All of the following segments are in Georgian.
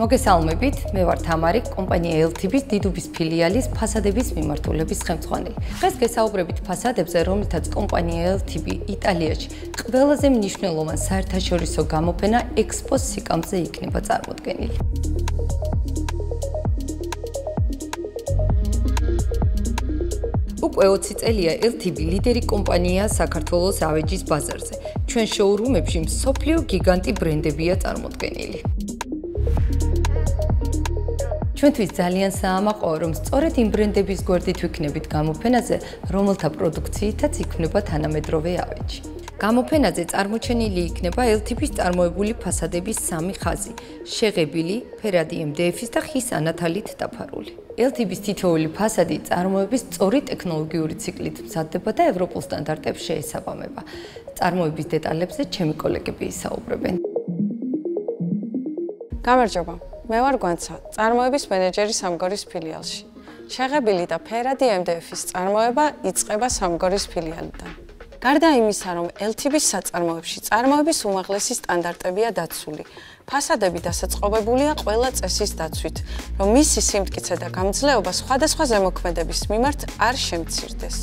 მოგესალმებით, მე ვარ თამარი, კომპანია ელთიბის დიდუბის ფილიალის ფასადების მიმართულების ხელმძღვანელი. დღეს გესაუბრებით ფასადებზე, რომლითაც კომპანია ელთიბი იტალიაში ყველაზე მნიშვნელოვან საერთაშორისო გამოფენა ექსპოს სიკამზე იქნება წარმოდგენილი. უკვე 20 წელია ელთიბი ლიდერი კომპანია საქართველოს ავეჯის ბაზარზე. ჩვენ შოურუმებში მსოფლიო გიგანტი ბრენდებია წარმოდგენილი. ჩვენთვის ძალიან საამაყოა, რომ სწორედ იმ ბრენდების გვერდით ვიქნებით გამოფენაზე, რომელთა პროდუქციითაც იქმნება თანამედროვე ავეჯი. გამოფენაზე წარმოჩენილი იქნება ელთიბის წარმოებული ფასადების 3 ხაზი: შეღებილი, ფერადი MDF-ის და ხის ანათალით დაფარული. ელთიბის თითოეული ფასადი წარმოების სწორი ტექნოლოგიური ციკლით მზადდება და ევროპულ სტანდარტებს შეესაბამება. წარმოების დეტალებზე ჩემი კოლეგები ისაუბრებენ. გამარჯობა. მე ვარ გვანცა, წარმოების მენეჯერი სამგორის ფილიალში. შეღებილი და ფერადი MDF-ის წარმოება იწყება სამგორის ფილიალიდან. გარდა იმისა, რომ ელთიბის საწარმოებში წარმოების უმაღლესი სტანდარტებია დაცული, ფასადები დასაწყობებულია ყველა წესის დაცვით, რომ მისი სიმტკიცე და გამძლეობა სხვადასხვა ზემოქმედების მიმართ არ შემცირდეს.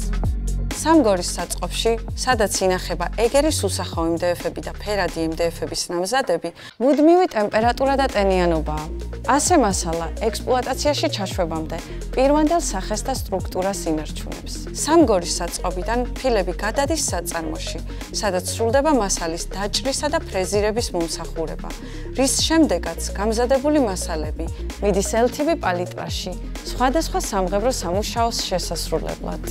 სამგორის საწყობში, სადაც ინახება ეგერის უსახო MDF-ები და ფერადი MDF-ების ნამზადები, მუდმივი ტემპერატურა და ტენიანობაა. ასე მასალა ექსპლუატაციაში ჩაშვებამდე პირვანდელ სახეს და სტრუქტურას ინარჩუნებს. სამგორის საწყობიდან ფილები გადადის საწარმოში, სადაც სრულდება მასალის დაჭრისა და ფრეზირების მომსახურება, რის შემდეგაც გამზადებული მასალები მიდის LTB Palitraში, სხვადასხვა სამღებრო სამუშაოს შესასრულებლად.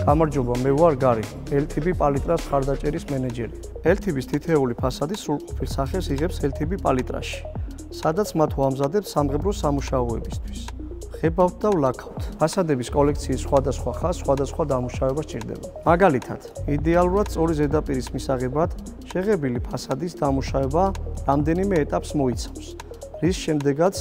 გამარჯობა, მე ვარ გარი, LTB Palitra's ხარდაჭერის მენეჯერი. ელთიბის თითოეული ფასადი სრულყოფილ სახეს იღებს LTB Palitraში, სადაც მათ ვამზადებთ სამღებრო სამუშაოებისთვის. ხებავთ და ვლაქავთ. ფასადების კოლექციის სხვადასხვა ხაზს სხვადასხვა დამუშავება სჭირდება. მაგალითად, იდეალურად სწორი ზედაპირის მისაღებად შეღებილი ფასადის დამუშავება რამდენიმე ეტაპს მოიცავს, რის შემდეგაც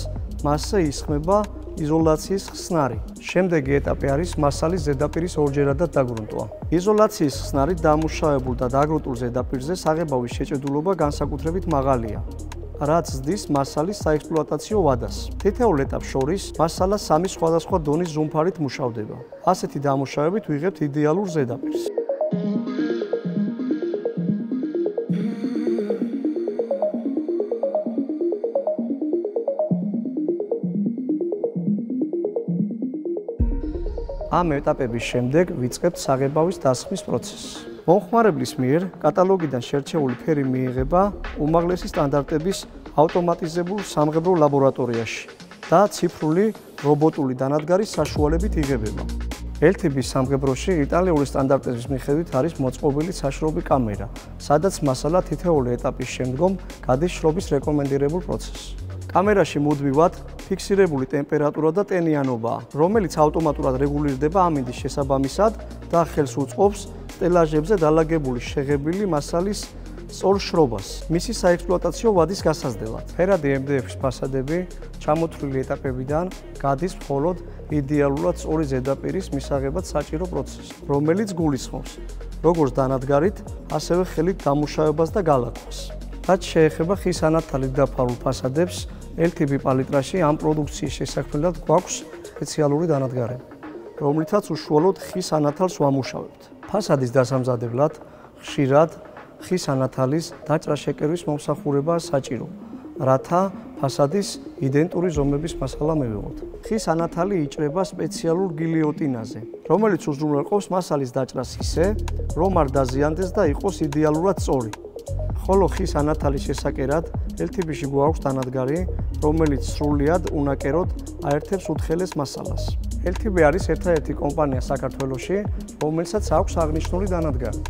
მასზე ისხმება იზოლაციის ხსნარი. შემდეგი ეტაპი არის მასალის ზედაპირის ორჯერადად დაგრუნტვა. იზოლაციის ხსნარით დამუშავებულ და დაგრუნტულ ზედაპირზე საღებავის შეჭედულობა განსაკუთრებით მაღალია, რაც ზრდის მასალის საექსპლუატაციო ვადას. თითოეულ ეტაპს შორის მასალა 3 სხვადასხვა დონის ზუმფარით მუშავდება. ასეთი დამუშავებით ვიღებთ იდეალურ ზედაპირს. ამ ეტაპების შემდეგ ვიწყებთ საღებავის დასხმის პროცესს. მომხმარებლის მიერ კატალოგიდან შერჩეული ფერი მიიღება უმაღლესი სტანდარტების ავტომატიზებულ სამღებრო ლაბორატორიაში და ციფრული რობოტული დანადგარის საშუალებით იღებება. ელთიბის სამღებროში იტალიური სტანდარტების მიხედვით არის მოწყობილი საშრობი კამერა, სადაც მასალა თითოეული ეტაპის შემდგომ გადის შრობის რეკომენდირებულ პროცესს. კამერაში მუდმივად ფიქსირებული ტემპერატურა და ტენიანობაა, რომელიც ავტომატურად რეგულირდება ამინდის შესაბამისად და ხელს უწყობს სტელაჟებზე დალაგებული შეღებილი მასალის სწორ შრობას, მისი საექსპლუატაციო ვადის გასაზრდელად. ფერადი MDF-ის ფასადები ჩამოთვლილი ეტაპებიდან გადის მხოლოდ იდეალურად სწორი ზედაპირის მისაღებად საჭირო პროცესს, რომელიც გულისხმობს როგორც დანადგარით, ასევე ხელით დამუშავებას და გალაკვას. რაც შეეხება ხის ანათალით დაფარულ ფასადებს, LTB Palitraში ამ პროდუქციის შესაქმნელად გვაქვს სპეციალური დანადგარები, რომლითაც უშუალოდ ხის ანათალს ვამუშავებთ. ფასადის დასამზადებლად ხშირად ხის ანათალის დაჭრა-შეკერვის მომსახურებაა საჭირო, რათა ფასადის იდენტური ზომების მასალა მივიღოთ. ხის ანათალი იჭრება სპეციალურ გილიოტინაზე, რომელიც უზრუნველყოფს მასალის დაჭრას ისე, რომ არ დაზიანდეს და იყოს იდეალურად სწორი. ხოლო ხის ანათალის შესაკერად ელთიბიში გვაქვს დანადგარი, რომელიც სრულიად უნაკეროდ აერთებს უთხელეს მასალას. ელთიბი არის ერთადერთი კომპანია საქართველოში, რომელსაც აქვს აღნიშნული დანადგარი.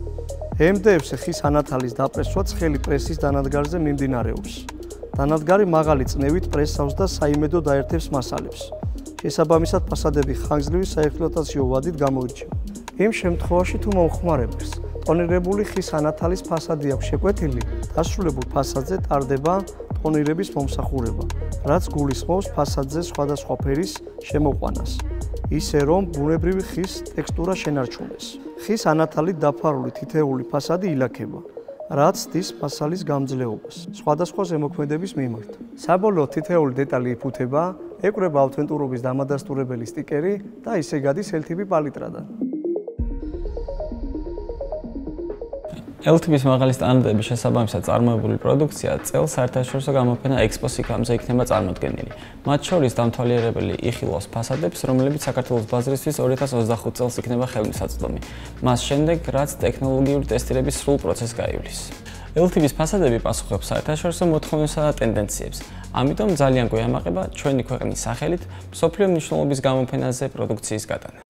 MDF-ზე ხის ანათალის დაპრესვა ცხელი პრესის დანადგარზე მიმდინარეობს. დანადგარი მაღალი წნევით პრესავს და საიმედოდ აერთებს მასალებს. შესაბამისად, ფასადები ხანგრძლივი საექსპლუატაციო ვადით გამოირჩევა. იმ შემთხვევაში, თუ მომხმარებელს ტონირებული ხის ანათალის ფასადი აქვს შეკვეთილი, დასრულებულ ფასადზე ტარდება ტონირების მომსახურება, რაც გულისხმობს ფასადზე სხვადასხვა ფერის შემოყვანას, ისე რომ ბუნებრივი ხის ტექსტურა შენარჩუნდეს. ხის ანათალით დაფარული თითოეული ფასადი ილაქება, რაც ცდის მასალის გამძლეობას სხვადასხვა ზემოქმედების მიმართ. საბოლოოდ თითეული დეტალი იფუთება, ეკვრება ავთენტურობის დამადასტურებელი სტიკერი და ისე გადის LTB Palitrადან. ელთიბის მაღალი სტანდარტების შესაბამისად წარმოებული პროდუქცია წელს საერთაშორისო გამოფენა ეკსპო-სიქამზე იქნება წარმოდგენილი. მათ შორის დამთვალიერებელი იხილავს ფასადებს, რომლებიც საქართველოს ბაზრისთვის 2025 წელს იქნება ხელმისაწვდომი. მას შემდეგ, რაც ტექნოლოგიური ტესტირების სრულ პროცესს გაივლის. ელთიბის ფასადები პასუხობს საერთაშორისო მოთხოვნებსა და ტენდენციებს. ამიტომ ძალიან გვეამაყება ჩვენი ქვეყნის სახელით მსოფლიო მნიშვნელობის გამოფენაზე პროდუქციის გატანა.